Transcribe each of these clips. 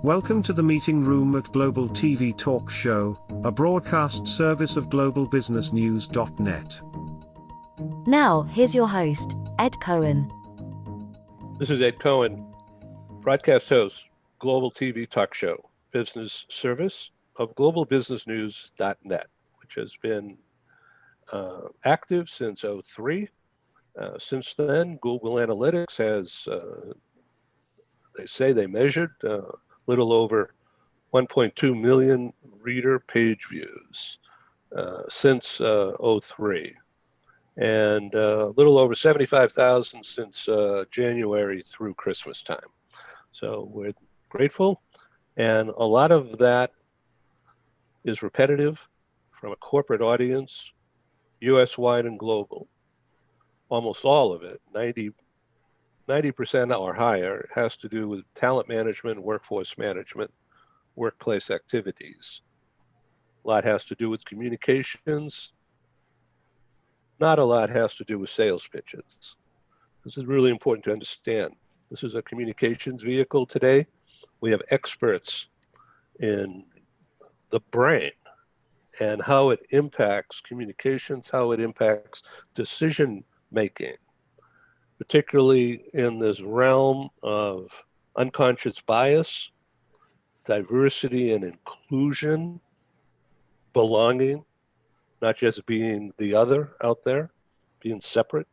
Welcome to the meeting room at Global TV Talk Show, a broadcast service of globalbusinessnews.net. Now, here's your host, Ed Cohen. This is Ed Cohen, broadcast host, Global TV Talk Show, business service of globalbusinessnews.net, which has been active since '03. Since then, Google Analytics has, they say they measured little over 1.2 million reader page views since '03, and a little over 75,000 since January through Christmas time. So we're grateful, and a lot of that is repetitive from a corporate audience, US-wide and global. Almost all of it, 90% or higher, has to do with talent management, workforce management, workplace activities. A lot has to do with communications. Not a lot has to do with sales pitches. This is really important to understand. This is a communications vehicle today. We have experts in the brain and how it impacts communications, how it impacts decision making, particularly in this realm of unconscious bias, diversity and inclusion, belonging, not just being the other out there, being separate.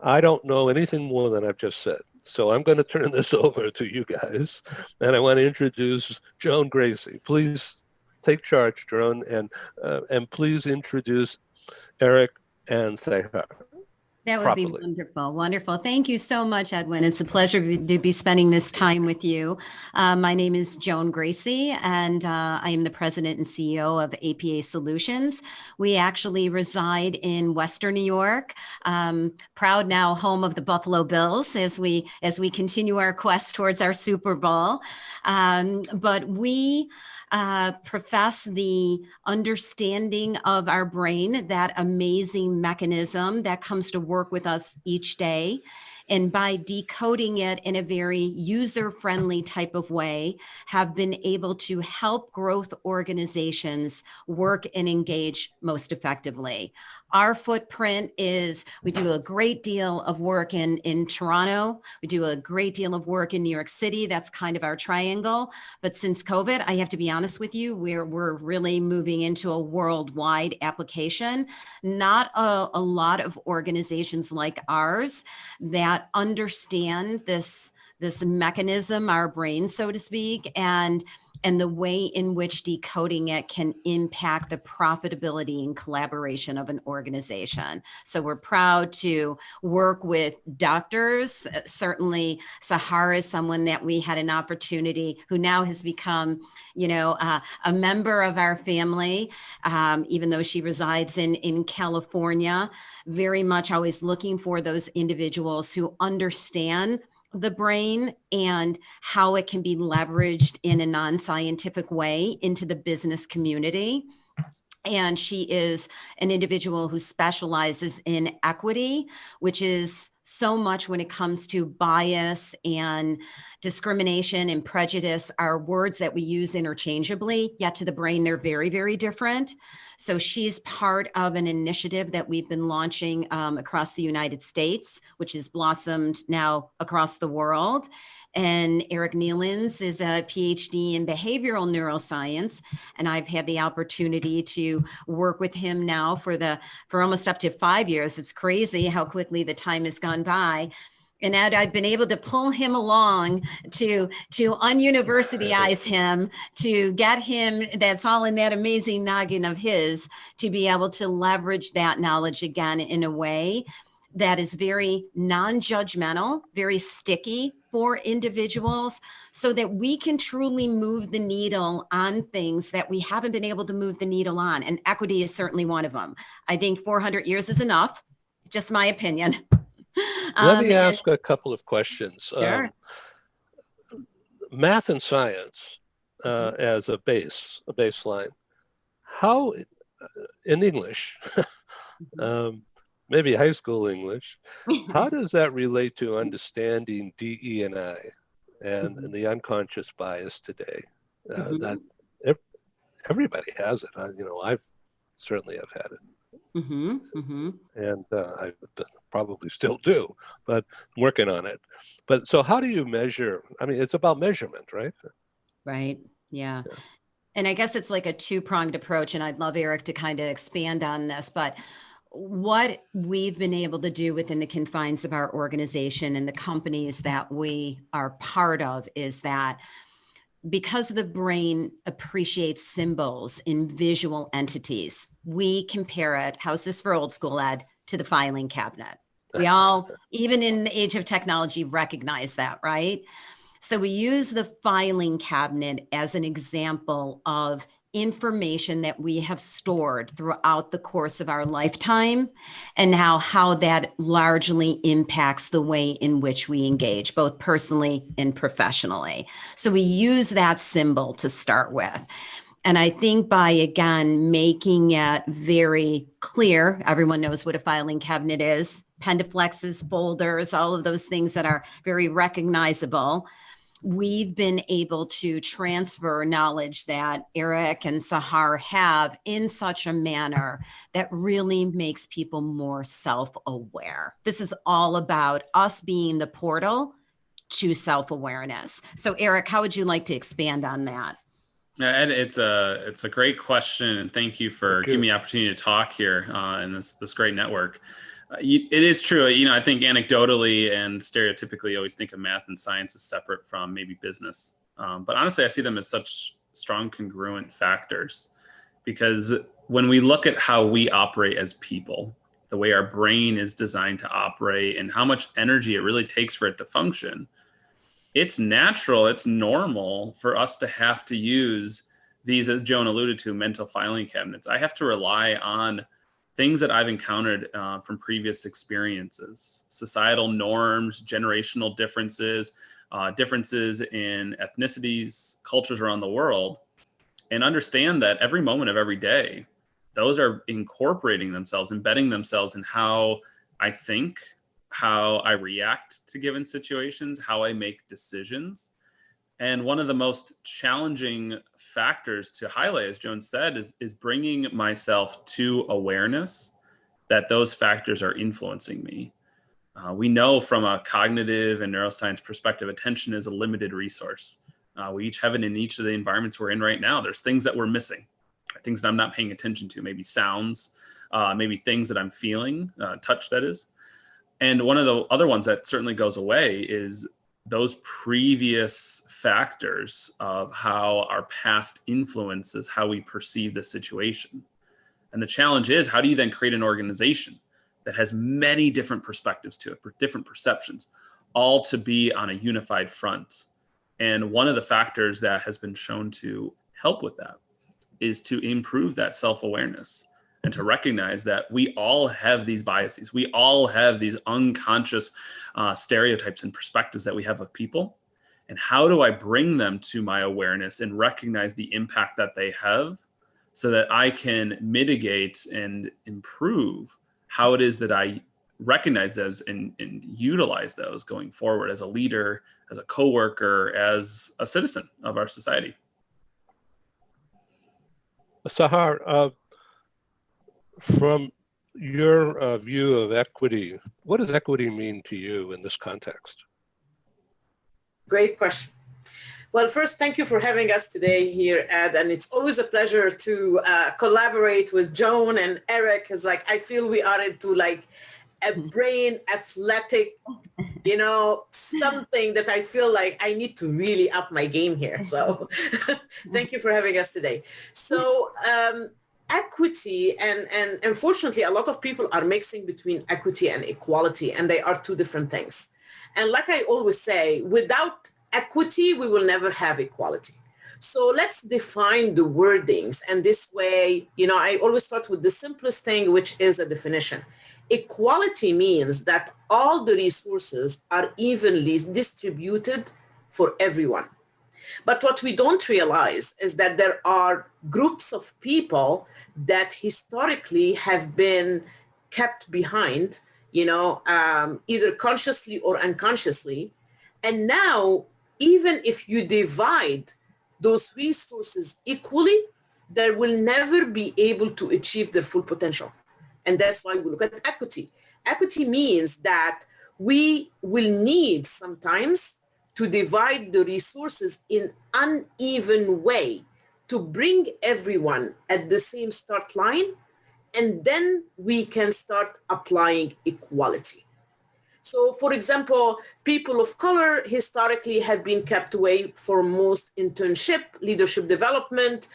I don't know anything more than I've just said. So I'm going to turn this over to you guys, and I want to introduce Joan Gracie. Please take charge, Joan, and please introduce Eric and Sahar. That would properly. be wonderful. Wonderful. Thank you so much, Edwin. It's a pleasure to be spending this time with you. My name is Joan Gracie, and I am the president and CEO of APA Solutions. We actually reside in Western New York, proud now home of the Buffalo Bills as we continue our quest towards our Super Bowl. But we profess the understanding of our brain, that amazing mechanism that comes to work with us each day. And by decoding it in a very user-friendly type of way, have been able to help growth organizations work and engage most effectively. Our footprint is, we do a great deal of work in Toronto. We do a great deal of work in New York City. That's kind of our triangle. But since COVID, I have to be honest with you, we're really moving into a worldwide application. Not a lot of organizations like ours that understand this mechanism, our brain, so to speak, and the way in which decoding it can impact the profitability and collaboration of an organization. So we're proud to work with doctors. Certainly, Sahar is someone that we had an opportunity, who now has become, a member of our family, even though she resides in California. Very much always looking for those individuals who understand the brain and how it can be leveraged in a non-scientific way into the business community. And she is an individual who specializes in equity, which is so much when it comes to bias and discrimination and prejudice are words that we use interchangeably, yet to the brain, they're very, very different. So she's part of an initiative that we've been launching across the United States, which has blossomed now across the world. And Eric Nealons is a PhD in behavioral neuroscience. And I've had the opportunity to work with him now for almost up to 5 years. It's crazy how quickly the time has gone by. And Ed, I've been able to pull him along to ununiversityize him, to get him, that's all in that amazing noggin of his, to be able to leverage that knowledge again in a way that is very non-judgmental, very sticky for individuals, so that we can truly move the needle on things that we haven't been able to move the needle on. And equity is certainly one of them. I think 400 years is enough, just my opinion. Let me ask a couple of questions. Sure. Math and science as a baseline. How, in English, maybe high school English, how does that relate to understanding DE&I? and Mhm. the unconscious bias today that Mhm. everybody has it. I've certainly have had it, Mhm. Mhm. and I probably still do, but I'm working on it. But so, how do you measure? I mean, it's about measurement, right? Right. Yeah. Yeah. And I guess it's like a two-pronged approach, and I'd love Eric to kind of expand on this, but what we've been able to do within the confines of our organization and the companies that we are part of is that because the brain appreciates symbols in visual entities, we compare it, how's this for old school, Ed, to the filing cabinet. We all, even in the age of technology, recognize that, right? So we use the filing cabinet as an example of information that we have stored throughout the course of our lifetime and how that largely impacts the way in which we engage, both personally and professionally. So we use that symbol to start with. And I think by, again, making it very clear, everyone knows what a filing cabinet is, pendaflexes, folders, all of those things that are very recognizable. We've been able to transfer knowledge that Eric and Sahar have in such a manner that really makes people more self-aware. This is all about us being the portal to self-awareness. So Eric, how would you like to expand on that? Yeah, Ed, it's a great question, and thank you for Thank giving you. me the opportunity to talk here in this great network. It is true, I think anecdotally and stereotypically, I always think of math and science as separate from maybe business, but honestly, I see them as such strong congruent factors because when we look at how we operate as people, the way our brain is designed to operate, and how much energy it really takes for it to function, it's natural, it's normal for us to have to use these, as Joan alluded to, mental filing cabinets. I have to rely on things that I've encountered from previous experiences, societal norms, generational differences, differences in ethnicities, cultures around the world, and understand that every moment of every day, those are incorporating themselves, embedding themselves in how I think, how I react to given situations, how I make decisions. And one of the most challenging factors to highlight, as Joan said, is bringing myself to awareness that those factors are influencing me. We know from a cognitive and neuroscience perspective, attention is a limited resource. We each have it in each of the environments we're in right now. There's things that we're missing, things that I'm not paying attention to, maybe sounds, maybe things that I'm feeling, touch that is. And one of the other ones that certainly goes away is those previous factors of how our past influences how we perceive the situation. And the challenge is, how do you then create an organization that has many different perspectives to it, different perceptions, all to be on a unified front? And one of the factors that has been shown to help with that is to improve that self-awareness and to recognize that we all have these biases. We all have these unconscious stereotypes and perspectives that we have of people. And how do I bring them to my awareness and recognize the impact that they have so that I can mitigate and improve how it is that I recognize those and utilize those going forward as a leader, as a coworker, as a citizen of our society. Sahar, from your view of equity, what does equity mean to you in this context? Great question. Well, first, thank you for having us today here, Ed. And it's always a pleasure to collaborate with Joan and Eric, because I feel we are into a brain athletic, something that I feel like I need to really up my game here. So thank you for having us today. So equity, and unfortunately, a lot of people are mixing between equity and equality, and they are two different things. And like I always say, without equity, we will never have equality. So let's define the wordings. And this way, I always start with the simplest thing, which is a definition. Equality means that all the resources are evenly distributed for everyone. But what we don't realize is that there are groups of people that historically have been kept behind, either consciously or unconsciously. And now, even if you divide those resources equally, they will never be able to achieve their full potential. And that's why we look at equity. Equity means that we will need sometimes to divide the resources in uneven way to bring everyone at the same start line, and then we can start applying equality. So, for example, people of color historically have been kept away for most internship, leadership development,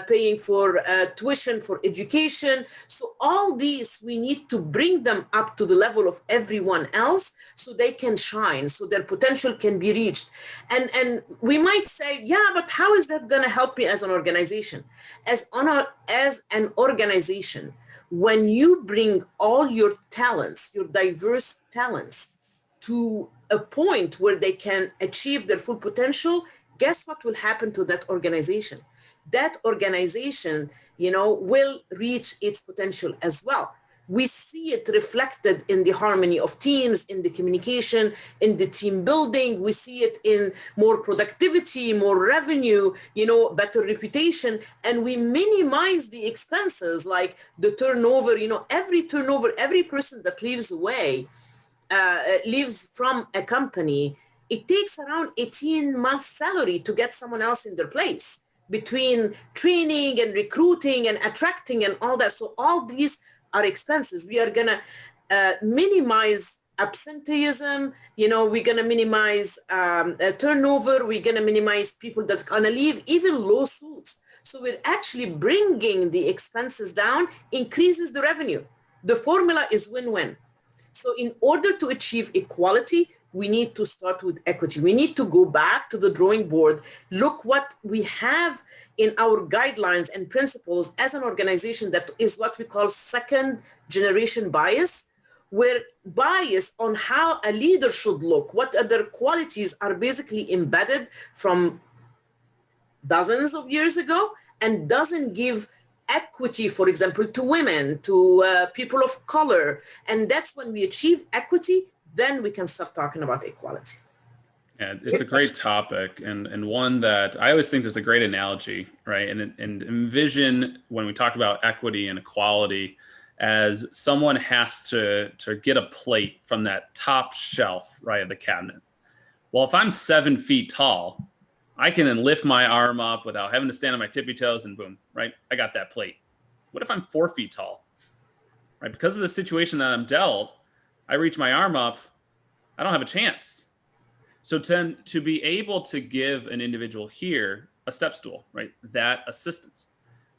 paying for tuition for education. So all these, we need to bring them up to the level of everyone else so they can shine, so their potential can be reached. And we might say, yeah, but how is that going to help me as an organization? As an organization, when you bring all your talents, your diverse talents, to a point where they can achieve their full potential, guess what will happen to that organization? That organization, will reach its potential as well. We see it reflected in the harmony of teams, in the communication, in the team building. We see it in more productivity, more revenue, better reputation, and we minimize the expenses like the turnover. Every person that leaves from a company, it takes around 18 months salary to get someone else in their place, between training and recruiting and attracting and all that. So all these are expenses. We are going to minimize absenteeism. We're going to minimize turnover. We're going to minimize people that are going to leave, even lawsuits. So we're actually bringing the expenses down, increases the revenue. The formula is win-win. So in order to achieve equality, we need to start with equity. We need to go back to the drawing board, look what we have in our guidelines and principles as an organization that is what we call second generation bias, where bias on how a leader should look, what other qualities are basically embedded from dozens of years ago and doesn't give equity, for example, to women, to people of color. And that's when we achieve equity, then we can start talking about equality. Yeah, it's a great topic, and one that I always think there's a great analogy, right? And envision when we talk about equity and equality as someone has to get a plate from that top shelf, right, of the cabinet. Well, if I'm 7 feet tall, I can then lift my arm up without having to stand on my tippy toes and boom, right? I got that plate. What if I'm 4 feet tall, right? Because of the situation that I'm dealt, I reach my arm up, I don't have a chance. So to be able to give an individual here a step stool, right? That assistance,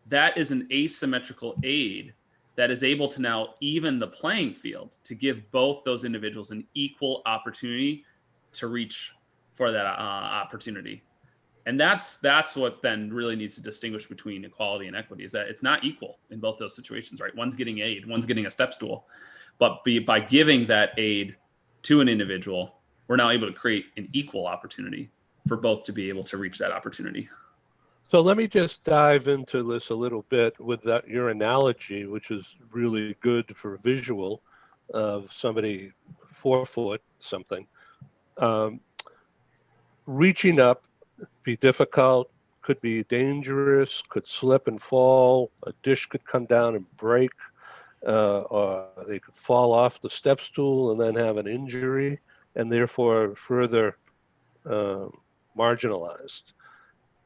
that is an asymmetrical aid that is able to now even the playing field to give both those individuals an equal opportunity to reach for that opportunity. And that's what then really needs to distinguish between equality and equity, is that it's not equal in both those situations, right? One's getting aid, one's getting a step stool. But by giving that aid to an individual, we're now able to create an equal opportunity for both to be able to reach that opportunity. So let me just dive into this a little bit with your analogy, which is really good for visual of somebody 4 foot something. Reaching up be difficult, could be dangerous, could slip and fall, a dish could come down and break, or they could fall off the step stool and then have an injury and therefore further marginalized.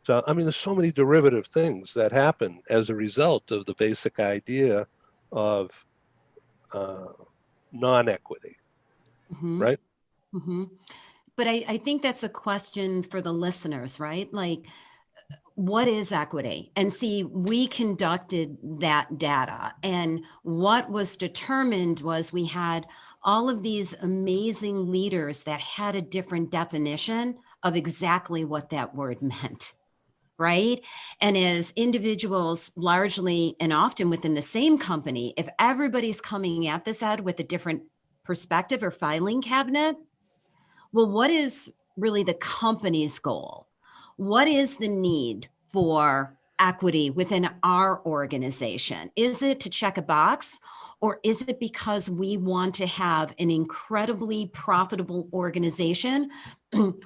So, I mean, there's so many derivative things that happen as a result of the basic idea of non-equity, right? Mm-hmm. But I think that's a question for the listeners, right? Like, what is equity? And see, we conducted that data, and what was determined was we had all of these amazing leaders that had a different definition of exactly what that word meant. Right. And as individuals, largely and often within the same company, if everybody's coming at this ad with a different perspective or filing cabinet, well, what is really the company's goal? What is the need for equity within our organization? Is it to check a box, Or is it because we want to have an incredibly profitable organization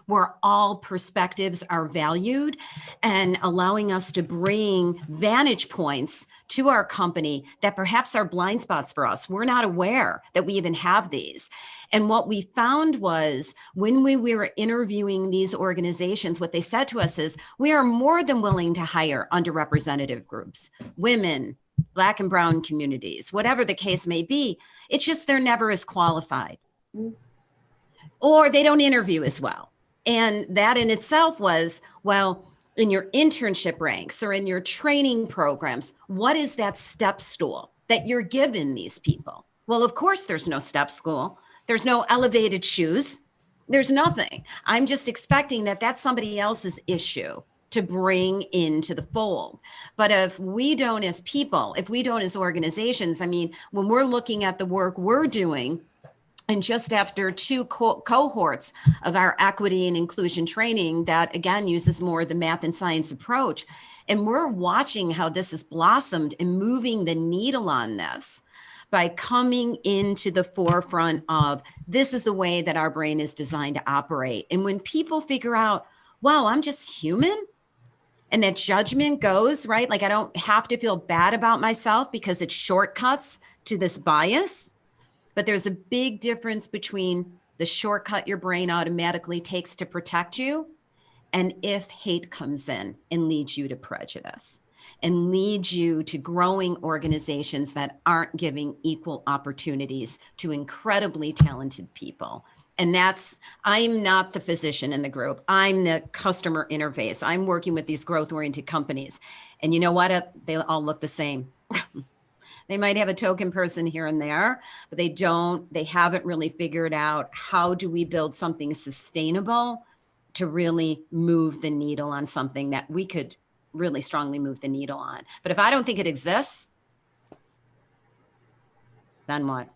where all perspectives are valued and allowing us to bring vantage points to our company that perhaps are blind spots for us? We're not aware that we even have these. And what we found was when we were interviewing these organizations, what they said to us is, we are more than willing to hire underrepresented groups, women, Black and brown communities, whatever the case may be. It's just they're never as qualified or they don't interview as well. And that in itself was, well, in your internship ranks or in your training programs, what is that step stool that you're giving these people? Well, of course, there's no step stool. There's no elevated shoes. There's nothing. I'm just expecting that that's somebody else's issue to bring into the fold. But if we don't as people, if we don't as organizations, I mean, when we're looking at the work we're doing, and just after two cohorts of our equity and inclusion training that, again, uses more the math and science approach, and we're watching how this has blossomed and moving the needle on this by coming into the forefront of this is the way that our brain is designed to operate. And when people figure out, wow, I'm just human, and that judgment goes, right? Like I don't have to feel bad about myself because it shortcuts to this bias. But there's a big difference between the shortcut your brain automatically takes to protect you and if hate comes in and leads you to prejudice and leads you to growing organizations that aren't giving equal opportunities to incredibly talented people. And I'm not the physician in the group. I'm the customer interface. I'm working with these growth-oriented companies. And you know what? They all look the same. They might have a token person here and there, but they haven't really figured out how do we build something sustainable to really move the needle on something that we could really strongly move the needle on. But if I don't think it exists, then what?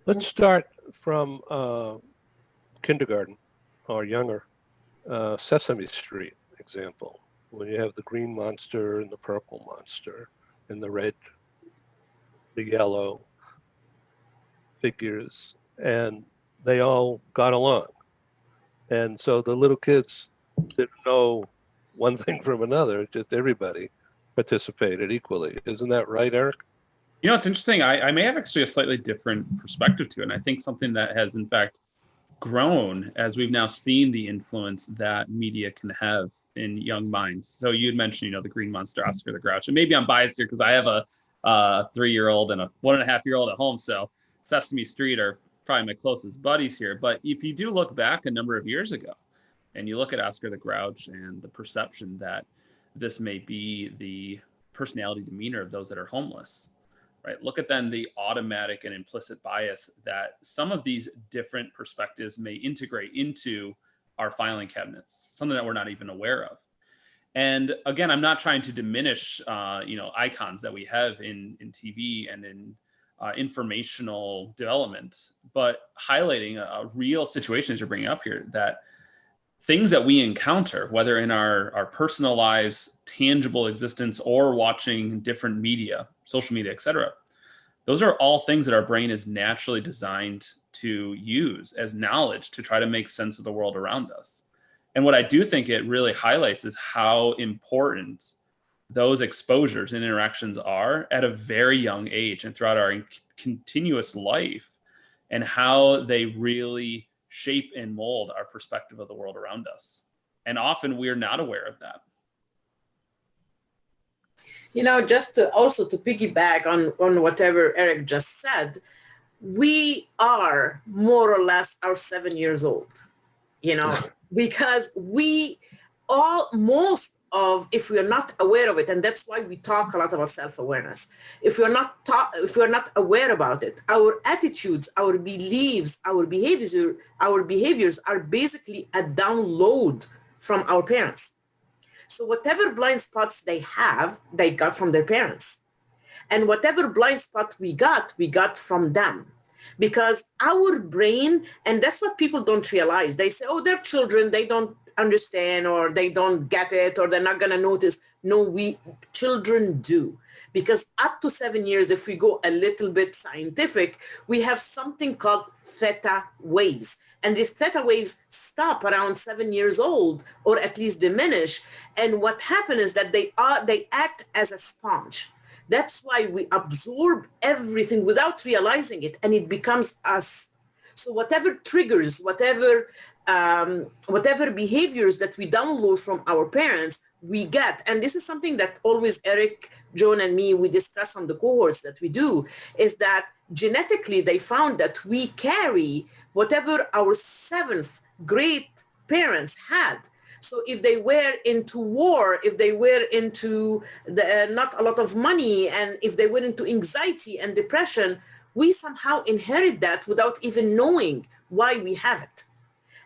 Let's start from kindergarten or younger. Sesame Street example, when you have the green monster and the purple monster and the red, the yellow figures, and they all got along. And so the little kids didn't know one thing from another, just everybody participated equally. Isn't that right, Eric? You know, it's interesting. I may have actually a slightly different perspective to it. And I think something that has, in fact, grown as we've now seen the influence that media can have in young minds. So you had mentioned, the Green Monster, Oscar the Grouch. And maybe I'm biased here because I have a 3-year-old and a 1.5-year-old at home. So Sesame Street are probably my closest buddies here. But if you do look back a number of years ago and you look at Oscar the Grouch and the perception that this may be the personality demeanor of those that are homeless, right? Look at then the automatic and implicit bias that some of these different perspectives may integrate into our filing cabinets, something that we're not even aware of. And again, I'm not trying to diminish, icons that we have in TV and in informational development, but highlighting a real situation as you're bringing up here, that things that we encounter, whether in our personal lives, tangible existence, or watching different media, social media, et cetera, those are all things that our brain is naturally designed to use as knowledge to try to make sense of the world around us. And what I do think it really highlights is how important those exposures and interactions are at a very young age and throughout our continuous life, and how they really shape and mold our perspective of the world around us. And often we're not aware of that. Just to piggyback on whatever Eric just said, we are more or less our 7 years old, because if we are not aware of it, and that's why we talk a lot about self-awareness. If we're not aware about it, our attitudes, our beliefs, our behaviors are basically a download from our parents. So whatever blind spots they got from their parents. And whatever blind spot we got from them. Because our brain, and that's what people don't realize. They say, oh, they're children, they don't understand, or they don't get it, or they're not going to notice. No, children do. because up to 7 years, if we go a little bit scientific, we have something called theta waves. And these theta waves stop around 7 years old, or at least diminish. And what happens is that they act as a sponge. That's why we absorb everything without realizing it, and it becomes us. So whatever triggers, whatever behaviors that we download from our parents, we get. And this is something that always Eric, Joan, and me, we discuss on the cohorts that we do, is that genetically they found that we carry whatever our seventh great parents had. So if they were into war, if they were into not a lot of money, and if they were into anxiety and depression, we somehow inherit that without even knowing why we have it.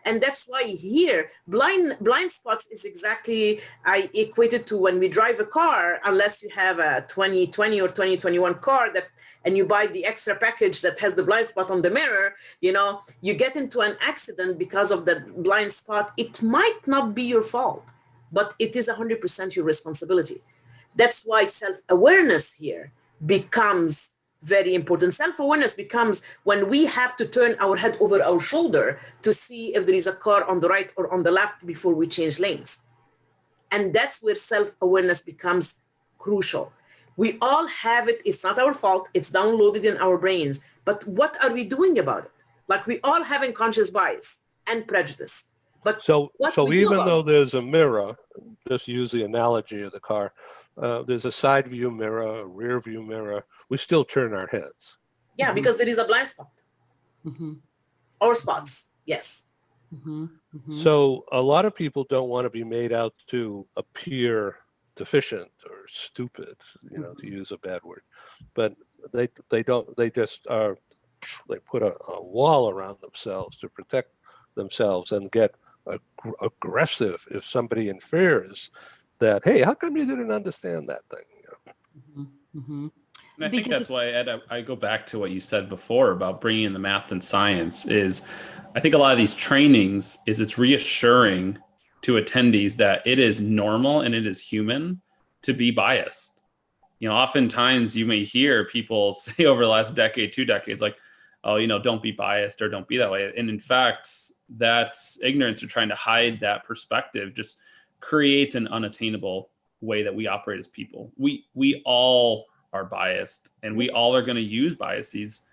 And that's why here, blind spots is exactly, I equate it to when we drive a car, unless you have a 2020 or 2021 car and you buy the extra package that has the blind spot on the mirror, you get into an accident because of the blind spot. It might not be your fault, but it is 100% your responsibility. That's why self-awareness here becomes very important. Self-awareness becomes when we have to turn our head over our shoulder to see if there is a car on the right or on the left before we change lanes. And that's where self-awareness becomes crucial. We all have it. It's not our fault. It's downloaded in our brains. But what are we doing about it? Like, we all have unconscious bias and prejudice. But so even though there's a mirror, just use the analogy of the car, there's a side view mirror, a rear view mirror, we still turn our heads. Yeah, because there is a blind spot. Or spots, yes. So a lot of people don't want to be made out to appear deficient or stupid, to use a bad word, but they don't, they just are, they put a wall around themselves to protect themselves and get aggressive if somebody infers that, hey, how come you didn't understand that thing? And I think that's why, Ed, I go back to what you said before about bringing in the math and science. Is I think a lot of these trainings is it's reassuring to attendees that it is normal and it is human to be biased. Oftentimes you may hear people say over the last decade, 2 decades, like, oh, don't be biased or don't be that way. And in fact, that's ignorance or trying to hide that perspective just creates an unattainable way that we operate as people. We all are biased, and we all are going to use biases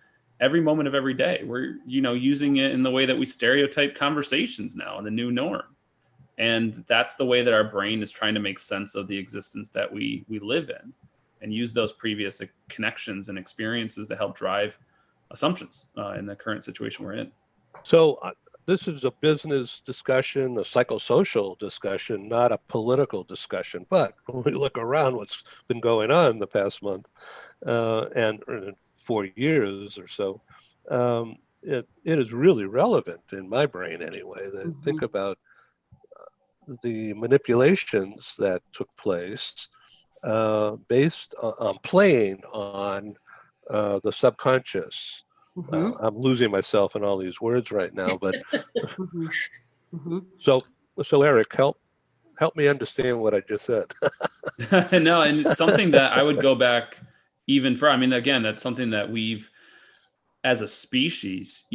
every moment of every day. We're using it in the way that we stereotype conversations now in the new norm, and that's the way that our brain is trying to make sense of the existence that we live in, and use those previous connections and experiences to help drive assumptions in the current situation we're in. So this is a business discussion, a psychosocial discussion, not a political discussion. But when we look around what's been going on the past month and 4 years or so, it is really relevant in my brain anyway. Think about the manipulations that took place based on playing on the subconscious. I'm losing myself in all these words right now, but so Eric, help me understand what I just said. No, and something that I would go back even for, again, that's something that we've, as a species,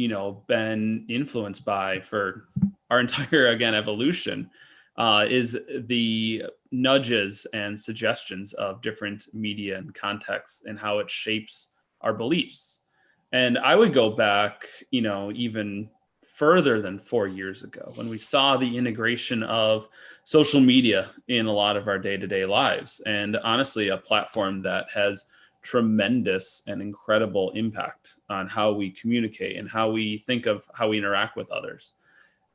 been influenced by for our entire, again, evolution, is the nudges and suggestions of different media and contexts and how it shapes our beliefs. And I would go back, even further than 4 years ago, when we saw the integration of social media in a lot of our day-to-day lives. And honestly, a platform that has tremendous and incredible impact on how we communicate and how we think of how we interact with others.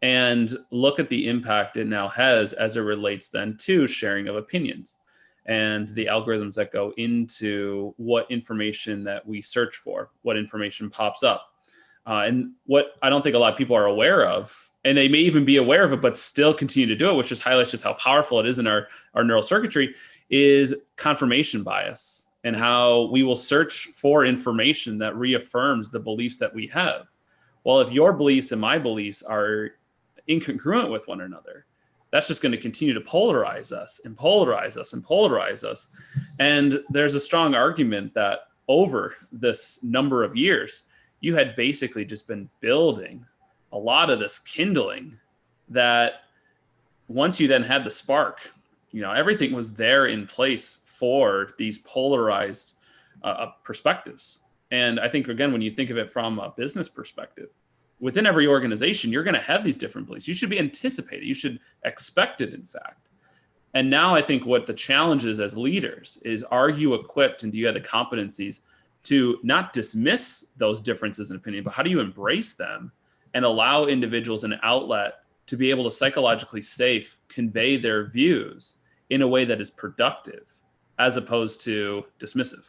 And look at the impact it now has as it relates then to sharing of opinions and the algorithms that go into what information that we search for, what information pops up. And what I don't think a lot of people are aware of, and they may even be aware of it, but still continue to do it, which just highlights just how powerful it is in our neural circuitry, is confirmation bias and how we will search for information that reaffirms the beliefs that we have. Well, if your beliefs and my beliefs are incongruent with one another, that's just going to continue to polarize us and polarize us and polarize us. And there's a strong argument that over this number of years, you had basically just been building a lot of this kindling that once you then had the spark, everything was there in place for these polarized perspectives. And I think, again, when you think of it from a business perspective, within every organization, you're going to have these different beliefs. You should be anticipated. You should expect it, in fact. And now I think what the challenge is as leaders is, are you equipped and do you have the competencies to not dismiss those differences in opinion, but how do you embrace them and allow individuals an outlet to be able to psychologically safe convey their views in a way that is productive as opposed to dismissive?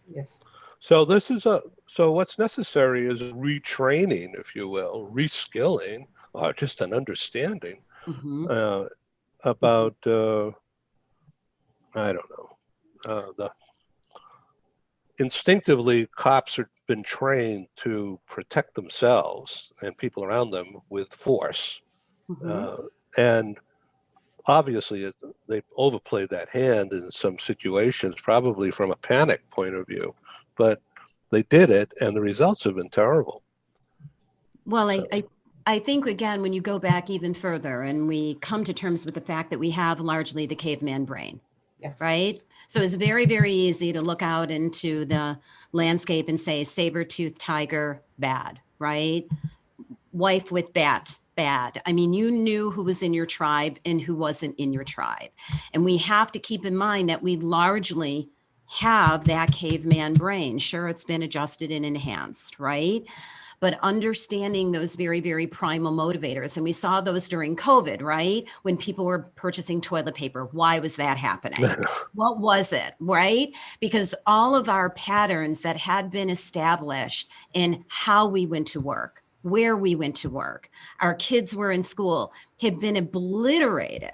Yes. So what's necessary is retraining, if you will, reskilling, or just an understanding about, I don't know, instinctively cops have been trained to protect themselves and people around them with force. And obviously they overplayed that hand in some situations, probably from a panic point of view, but they did it and the results have been terrible. Well, I think, again, when you go back even further and we come to terms with the fact that we have largely the caveman brain, Yes. right? So it's very, very easy to look out into the landscape and say, saber-toothed tiger, bad, right? Wife with bat, bad. I mean, you knew who was in your tribe and who wasn't in your tribe. And we have to keep in mind that we largely have that caveman brain. Sure, it's been adjusted and enhanced, right? But understanding those very, very primal motivators. And we saw those during COVID, right? When people were purchasing toilet paper. Why was that happening? What was it, right? Because all of our patterns that had been established in how we went to work, where we went to work, our kids were in school, have been obliterated.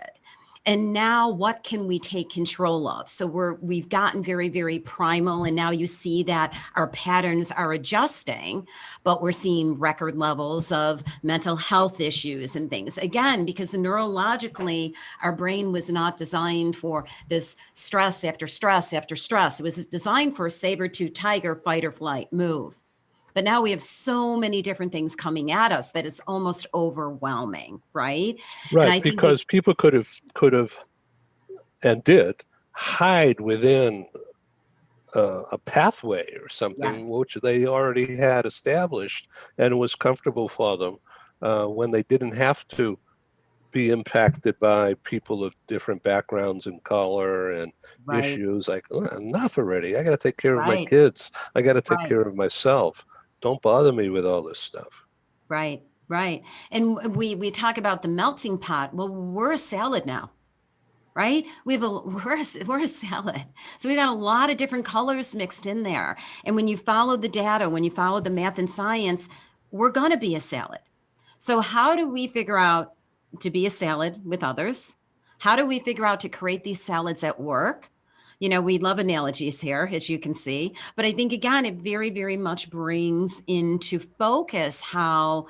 And now what can we take control of? So we've gotten very, very primal. And now you see that our patterns are adjusting, but we're seeing record levels of mental health issues and things. Again, because neurologically, our brain was not designed for this stress after stress after stress. It was designed for a saber-toothed tiger, fight or flight, move. But now we have so many different things coming at us that it's almost overwhelming, right? Right, because people could have and did hide within a pathway or something, which they already had established, and it was comfortable for them when they didn't have to be impacted by people of different backgrounds and color and issues. Like, enough already. I got to take care of my kids. I got to take care of myself. Don't bother me with all this stuff. Right. And we talk about the melting pot. Well, we're a salad now, right? We're a salad. So we got a lot of different colors mixed in there. And when you follow the data, when you follow the math and science, we're going to be a salad. So how do we figure out to be a salad with others? How do we figure out to create these salads at work? We love analogies here, as you can see, but I think, again, it very, very much brings into focus how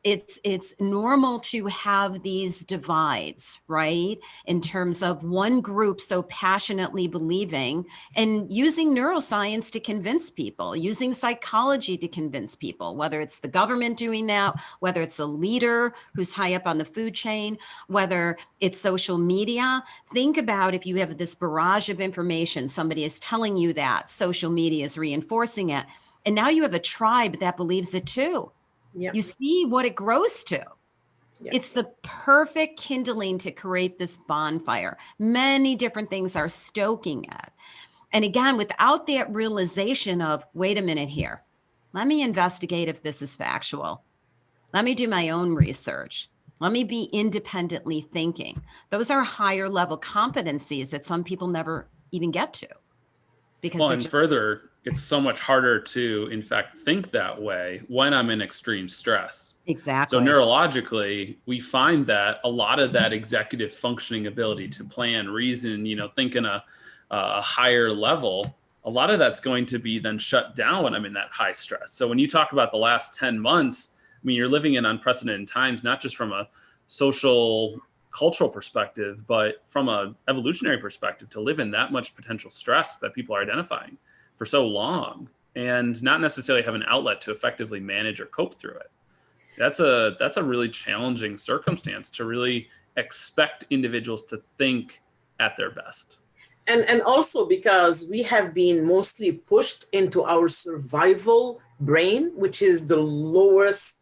it's normal to have these divides, right? In terms of one group so passionately believing and using neuroscience to convince people, using psychology to convince people, whether it's the government doing that, whether it's a leader who's high up on the food chain, whether it's social media. Think about if you have this barrage of information, somebody is telling you that, social media is reinforcing it, and now you have a tribe that believes it too. Yep. You see what it grows to. Yep. It's the perfect kindling to create this bonfire. Many different things are stoking it. And again, without that realization of, wait a minute here, let me investigate if this is factual. Let me do my own research. Let me be independently thinking. Those are higher level competencies that some people never even get to. Because further, it's so much harder to, in fact, think that way when I'm in extreme stress. Exactly. So neurologically, we find that a lot of that executive functioning ability to plan, reason, think in a higher level, a lot of that's going to be then shut down when I'm in that high stress. So when you talk about the last 10 months, I mean, you're living in unprecedented times, not just from a social cultural perspective, but from an evolutionary perspective, to live in that much potential stress that people are identifying for so long and not necessarily have an outlet to effectively manage or cope through it. That's a really challenging circumstance to really expect individuals to think at their best. And also because we have been mostly pushed into our survival brain, which is the lowest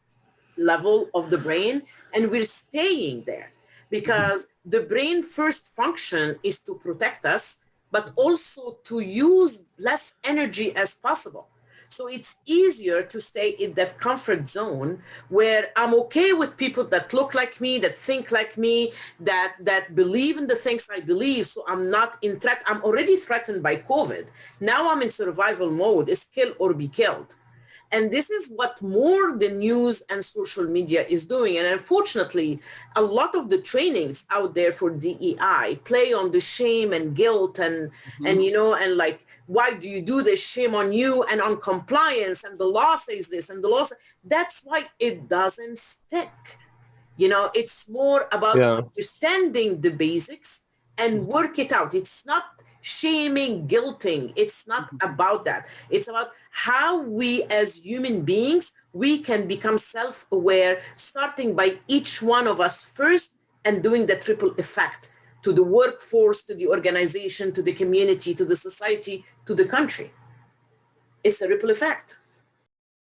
level of the brain, and we're staying there because the brain first function is to protect us, but also to use less energy as possible. So it's easier to stay in that comfort zone where I'm okay with people that look like me, that think like me, that believe in the things I believe. So I'm not in threat. I'm already threatened by COVID. Now I'm in survival mode, is kill or be killed. And this is what more the news and social media is doing. And unfortunately, a lot of the trainings out there for DEI play on the shame and guilt and like, why do you do this? Shame on you, and on compliance, and the law says this and the law says, that's why it doesn't stick. It's more about understanding the basics and work it out. It's not shaming, guilting. It's not about that. It's about how we as human beings, we can become self-aware, starting by each one of us first and doing the triple effect to the workforce, to the organization, to the community, to the society, to the country. It's a ripple effect.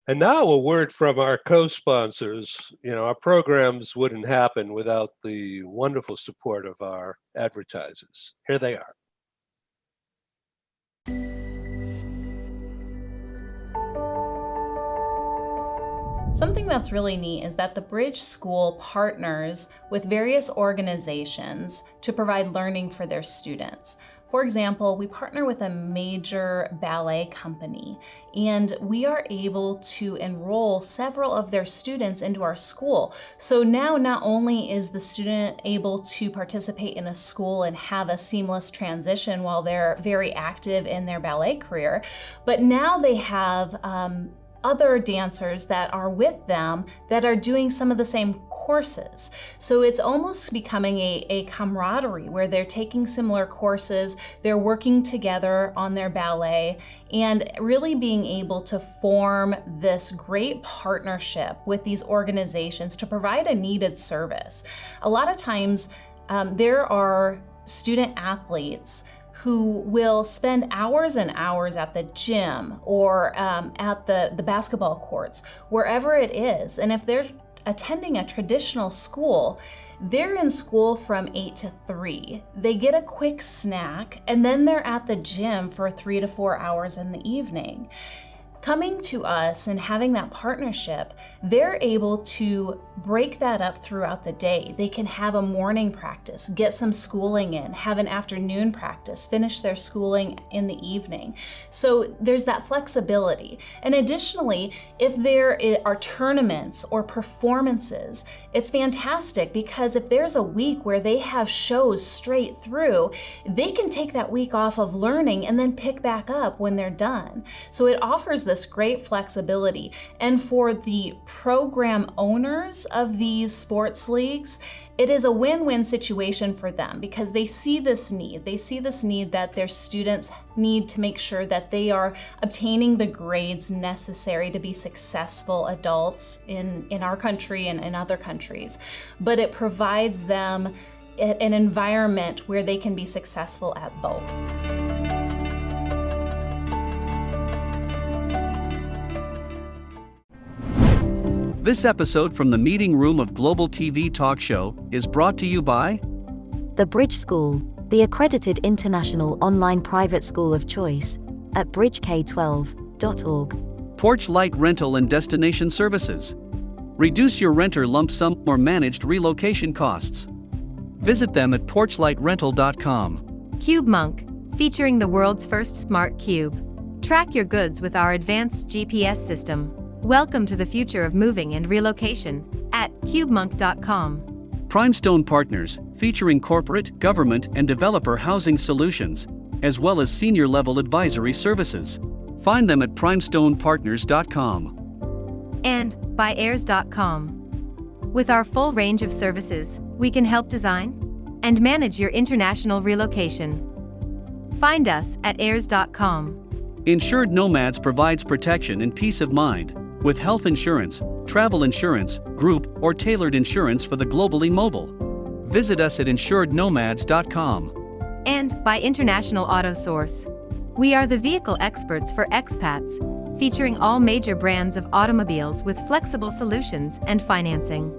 And now a word from our co-sponsors. Our programs wouldn't happen without the wonderful support of our advertisers. Here they are. Something that's really neat is that the Bridge School partners with various organizations to provide learning for their students. For example, we partner with a major ballet company, and we are able to enroll several of their students into our school. So now not only is the student able to participate in a school and have a seamless transition while they're very active in their ballet career, but now they have other dancers that are with them that are doing some of the same courses. So it's almost becoming a camaraderie where they're taking similar courses, they're working together on their ballet, and really being able to form this great partnership with these organizations to provide a needed service. A lot of times there are student athletes who will spend hours and hours at the gym or at the basketball courts, wherever it is. And if they're attending a traditional school, they're in school from 8 to 3. They get a quick snack, and then they're at the gym for 3 to 4 hours in the evening. Coming to us and having that partnership, they're able to break that up throughout the day. They can have a morning practice, get some schooling in, have an afternoon practice, finish their schooling in the evening. So there's that flexibility. And additionally, if there are tournaments or performances, it's fantastic because if there's a week where they have shows straight through, they can take that week off of learning and then pick back up when they're done. So it offers this great flexibility. And for the program owners of these sports leagues, it is a win-win situation for them because they see this need. They see this need that their students need to make sure that they are obtaining the grades necessary to be successful adults in our country and in other countries. But it provides them an environment where they can be successful at both. This episode from the meeting room of Global TV Talk Show is brought to you by The Bridge School, the accredited international online private school of choice, at bridgek12.org. Porch Light Rental and Destination Services. Reduce your renter lump sum or managed relocation costs. Visit them at porchlightrental.com. Cube Monk, featuring the world's first smart cube. Track your goods with our advanced GPS system. Welcome to the future of moving and relocation at cubemonk.com. Primestone Partners, featuring corporate, government, and developer housing solutions, as well as senior-level advisory services. Find them at primestonepartners.com. And by heirs.com. With our full range of services, we can help design and manage your international relocation. Find us at airs.com. Insured Nomads provides protection and peace of mind with health insurance, travel insurance, group, or tailored insurance for the globally mobile. Visit us at insurednomads.com. And by International Auto Source. We are the vehicle experts for expats, featuring all major brands of automobiles with flexible solutions and financing.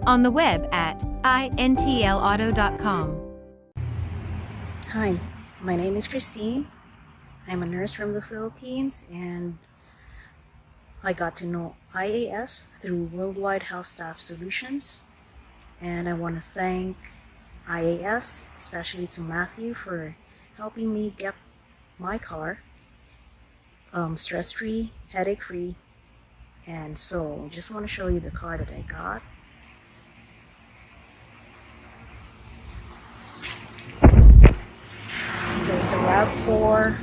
On the web at intlauto.com. Hi, my name is Christine. I'm a nurse from the Philippines, and I got to know IAS through Worldwide Health Staff Solutions. And I want to thank IAS, especially to Matthew, for helping me get my car stress-free, headache-free. And so I just want to show you the car that I got. So it's a RAV4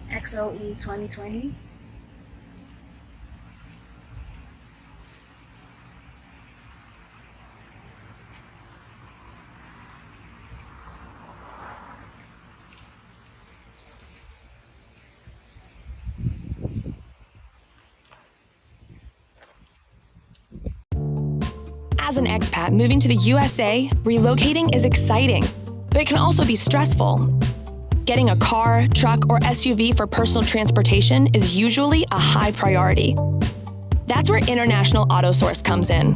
XLE 2020. As an expat moving to the USA, relocating is exciting, but it can also be stressful. Getting a car, truck, or SUV for personal transportation is usually a high priority. That's where International Auto Source comes in.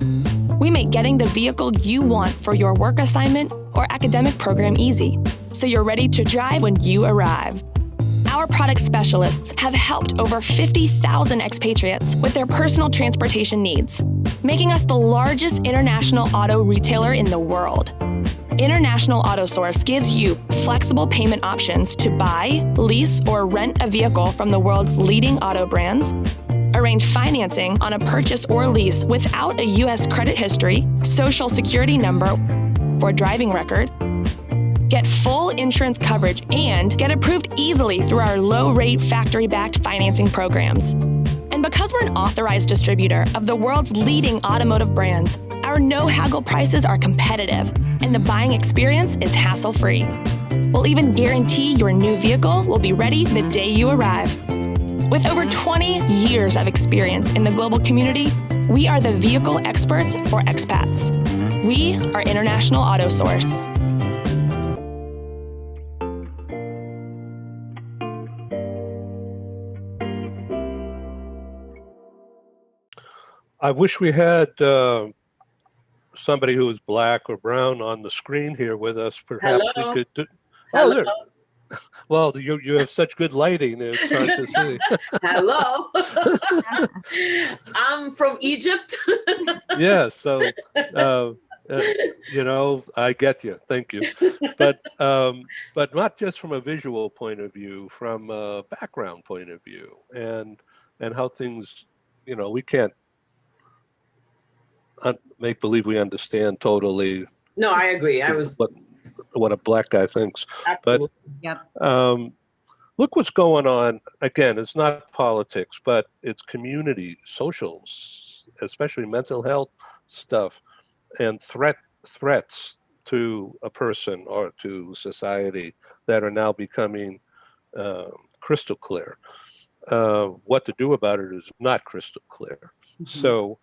We make getting the vehicle you want for your work assignment or academic program easy, so you're ready to drive when you arrive. Our product specialists have helped over 50,000 expatriates with their personal transportation needs, making us the largest international auto retailer in the world. International Auto Source gives you flexible payment options to buy, lease, or rent a vehicle from the world's leading auto brands, arrange financing on a purchase or lease without a U.S. credit history, social security number, or driving record, get full insurance coverage, and get approved easily through our low-rate factory-backed financing programs. And because we're an authorized distributor of the world's leading automotive brands, our no-haggle prices are competitive, and the buying experience is hassle-free. We'll even guarantee your new vehicle will be ready the day you arrive. With over 20 years of experience in the global community, we are the vehicle experts for expats. We are International Auto Source. I wish we had somebody who was black or brown on the screen here with us. Perhaps Hello? we could do. Hello? Oh, there. Well, you have such good lighting. It's hard to see. Hello. I'm from Egypt. Yeah. So, I get you. Thank you. But not just from a visual point of view, from a background point of view, and how things, we can't make believe we understand totally. No, I agree. What a black guy thinks. Absolutely. Yep. But look what's going on. Again, it's not politics, but it's community, socials, especially mental health stuff, and threats to a person or to society that are now becoming crystal clear. What to do about it is not crystal clear. Mm-hmm. So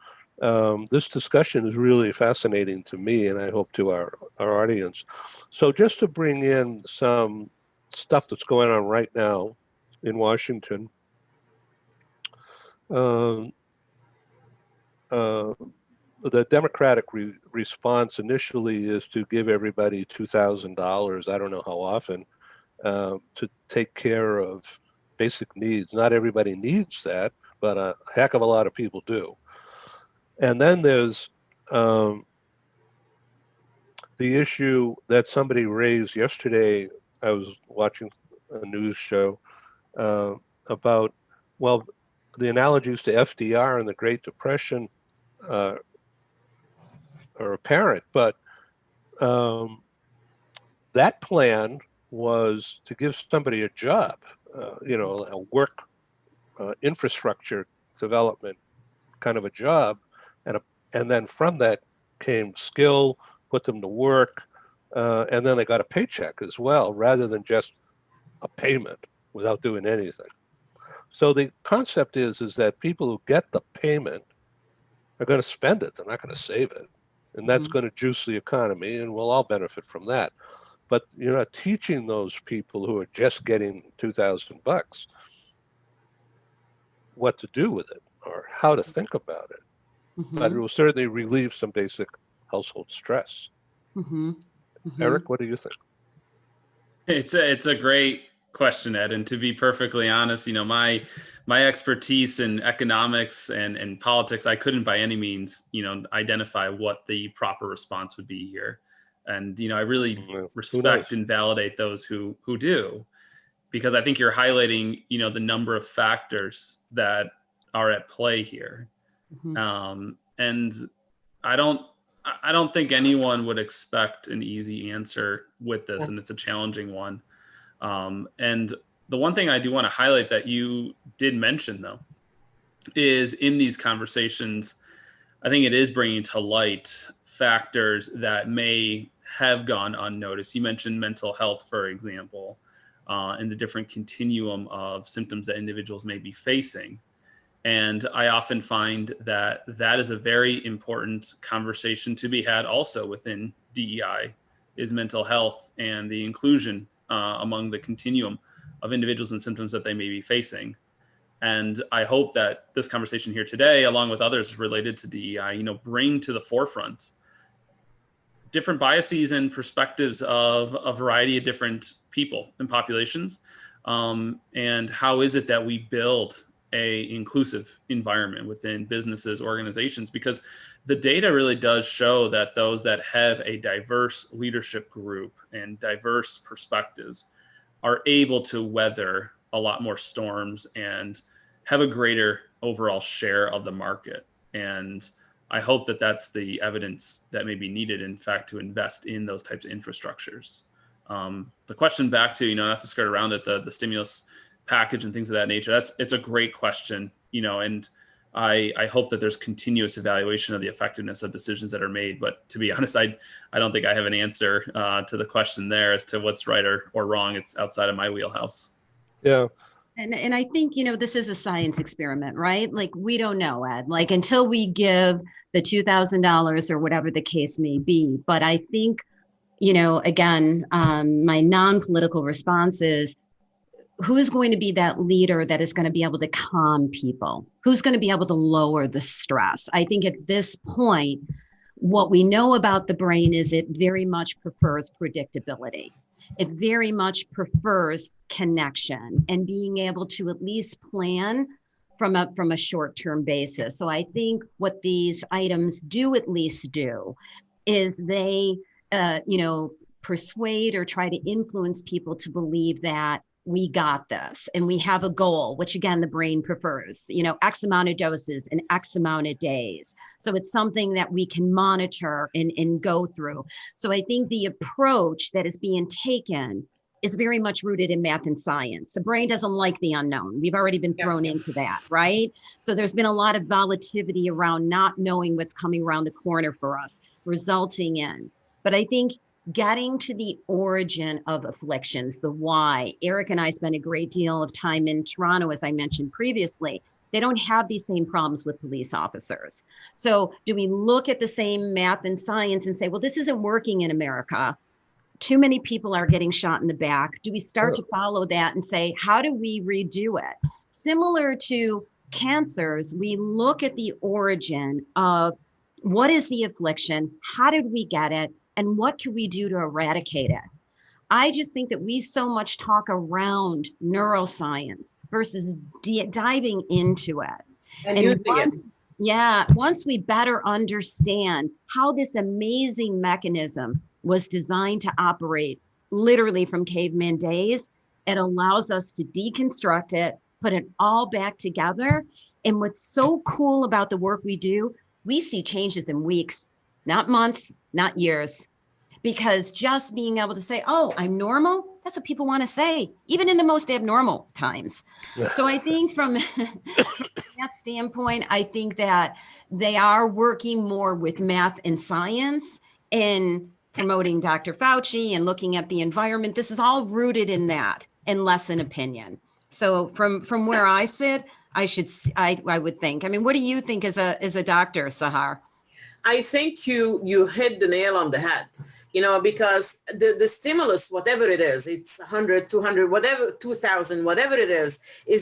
this discussion is really fascinating to me, and I hope to our audience. So just to bring in some stuff that's going on right now in Washington, the Democratic response initially is to give everybody $2,000, I don't know how often, to take care of basic needs. Not everybody needs that, but a heck of a lot of people do. And then there's the issue that somebody raised yesterday. I was watching a news show about, well, the analogies to FDR and the Great Depression are apparent, but that plan was to give somebody a job, a work infrastructure development kind of a job, and And then from that came skill, put them to work, and then they got a paycheck as well, rather than just a payment without doing anything. So the concept is that people who get the payment are going to spend it. They're not going to save it. And that's going to juice the economy, and we'll all benefit from that. But you're not teaching those people who are just getting $2,000 what to do with it or how to think about it. But it will certainly relieve some basic household stress. Eric, what do you think? It's a great question, Ed. And to be perfectly honest, my expertise in economics and politics, I couldn't by any means, identify what the proper response would be here. And, I really respect and validate those who do, because I think you're highlighting, the number of factors that are at play here. And I don't think anyone would expect an easy answer with this, and it's a challenging one. And the one thing I do want to highlight that you did mention, though, is in these conversations, I think it is bringing to light factors that may have gone unnoticed. You mentioned mental health, for example, and the different continuum of symptoms that individuals may be facing. And I often find that that is a very important conversation to be had also within DEI, is mental health and the inclusion among the continuum of individuals and symptoms that they may be facing. And I hope that this conversation here today, along with others related to DEI, bring to the forefront different biases and perspectives of a variety of different people and populations. And how is it that we build a inclusive environment within businesses, organizations, because the data really does show that those that have a diverse leadership group and diverse perspectives are able to weather a lot more storms and have a greater overall share of the market. And I hope that that's the evidence that may be needed, in fact, to invest in those types of infrastructures. The question back to, not to skirt around it, the stimulus package and things of that nature, it's a great question, and I hope that there's continuous evaluation of the effectiveness of decisions that are made. But to be honest, I don't think I have an answer to the question there as to what's right or wrong. It's outside of my wheelhouse. Yeah. And I think, this is a science experiment, right? Like, we don't know, Ed, like, until we give the $2,000 or whatever the case may be. But I think, again, my non-political response is, who's going to be that leader that is going to be able to calm people? Who's going to be able to lower the stress? I think at this point, what we know about the brain is it very much prefers predictability. It very much prefers connection and being able to at least plan from a short-term basis. So I think what these items do at least do is they, persuade or try to influence people to believe that we got this and we have a goal, which again, the brain prefers, X amount of doses and X amount of days. So it's something that we can monitor and go through. So I think the approach that is being taken is very much rooted in math and science. The brain doesn't like the unknown. We've already been thrown into that, right? So there's been a lot of volatility around not knowing what's coming around the corner for us, resulting in. But I think getting to the origin of afflictions, the why. Eric and I spent a great deal of time in Toronto, as I mentioned previously. They don't have these same problems with police officers. So do we look at the same math and science and say, well, this isn't working in America? Too many people are getting shot in the back. Do we start to follow that and say, how do we redo it? Similar to cancers, we look at the origin of what is the affliction? How did we get it? And what can we do to eradicate it? I just think that we so much talk around neuroscience versus diving into it. And once we better understand how this amazing mechanism was designed to operate literally from caveman days, it allows us to deconstruct it, put it all back together. And what's so cool about the work we do, we see changes in weeks, not months, not years, because just being able to say, oh, I'm normal, that's what people want to say, even in the most abnormal times. So I think from that standpoint, I think that they are working more with math and science in promoting Dr. Fauci and looking at the environment. This is all rooted in that and less in opinion. So from where I sit, I would think. I mean, what do you think as a doctor, Sahar? I think you hit the nail on the head, because the stimulus, whatever it is, it's 100, 200, whatever, 2000, whatever it is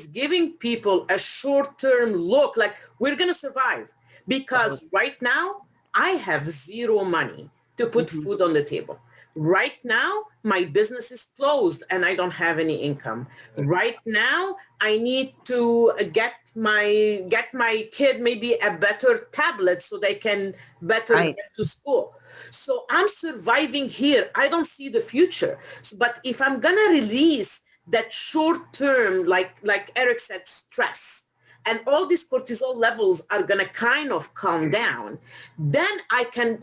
giving people a short-term look like we're going to survive. Because right now, I have zero money to put food on the table. Right now, my business is closed and I don't have any income. Right now, I need to get my kid maybe a better tablet so they can better get to school. So I'm surviving here. I don't see the future. But if I'm gonna release that short term, like Eric said, stress, and all these cortisol levels are going to kind of calm down, then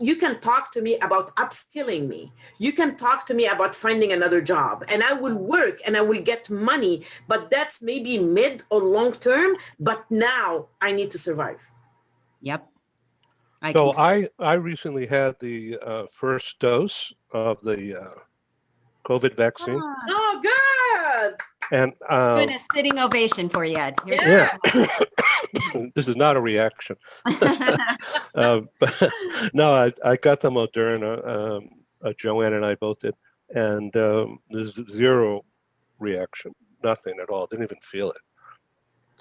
you can talk to me about upskilling me. You can talk to me about finding another job, and I will work and I will get money, but that's maybe mid or long term. But now I need to survive. Yep. I recently had the first dose of the COVID vaccine. Oh, good. And goodness, sitting ovation for you, Ed. Yeah. This is not a reaction. But no, I got the Moderna. Joanne and I both did, and there's zero reaction, nothing at all. Didn't even feel it.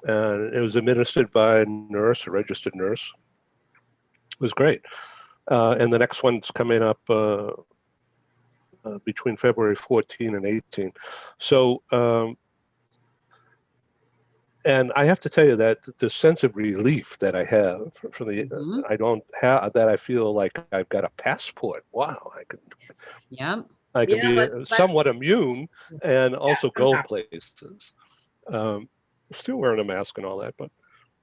And it was administered by a registered nurse. It was great. And the next one's coming up between February 14 and 18. So, and I have to tell you that the sense of relief that I have from the, I don't have that. I feel like I've got a passport. Wow, I can be somewhat immune and also go places. Still wearing a mask and all that,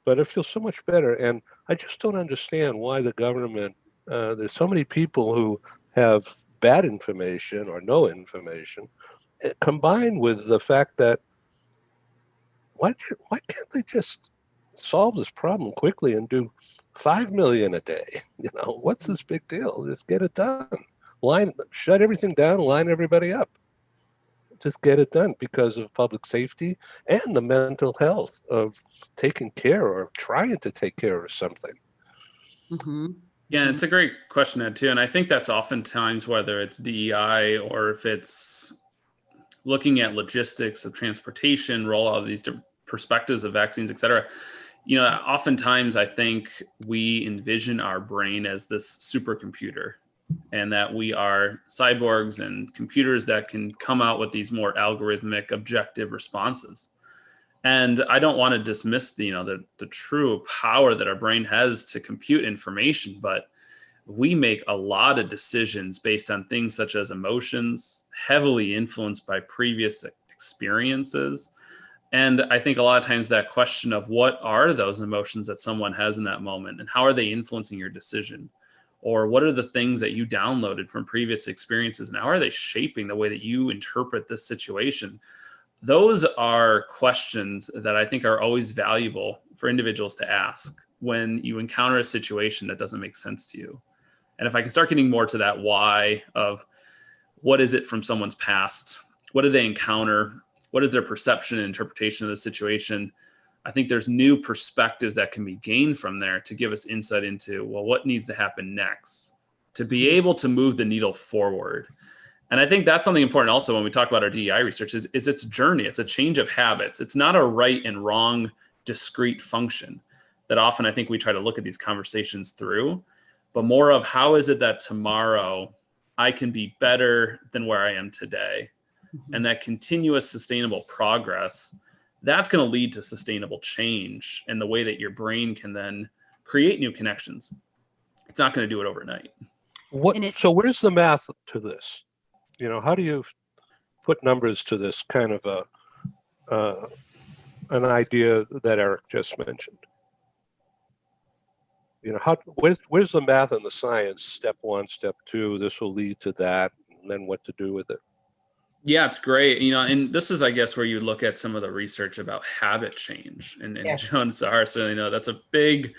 but it feels so much better. And I just don't understand why the government. There's so many people who have bad information or no information, combined with the fact that why can't they just solve this problem quickly and do 5 million a day? What's this big deal? Just get it done. Shut everything down, line everybody up. Just get it done because of public safety and the mental health of taking care or trying to take care of something. Yeah, it's a great question, Ed, too. And I think that's oftentimes, whether it's DEI or if it's looking at logistics of transportation, rollout of these different perspectives of vaccines, et cetera, oftentimes I think we envision our brain as this supercomputer, and that we are cyborgs and computers that can come out with these more algorithmic, objective responses. And I don't want to dismiss the true power that our brain has to compute information, but we make a lot of decisions based on things such as emotions, heavily influenced by previous experiences. And I think a lot of times that question of what are those emotions that someone has in that moment and how are they influencing your decision? Or what are the things that you downloaded from previous experiences and how are they shaping the way that you interpret this situation? Those are questions that I think are always valuable for individuals to ask when you encounter a situation that doesn't make sense to you. And if I can start getting more to that why of what is it from someone's past, what did they encounter, what is their perception and interpretation of the situation, I think there's new perspectives that can be gained from there to give us insight into, well, what needs to happen next to be able to move the needle forward. And I think that's something important also when we talk about our DEI research is its journey. It's a change of habits. It's not a right and wrong discrete function that often I think we try to look at these conversations through, but more of how is it that tomorrow I can be better than where I am today. And that continuous sustainable progress, that's going to lead to sustainable change and the way that your brain can then create new connections. It's not going to do it overnight. So where's the math to this? How do you put numbers to this kind of an idea that Eric just mentioned? Where's the math and the science? Step 1, step 2, this will lead to that, and then what to do with it? Yeah, it's great. And this is, I guess, where you look at some of the research about habit change. And Yes. Joan and Sahar certainly know that's a big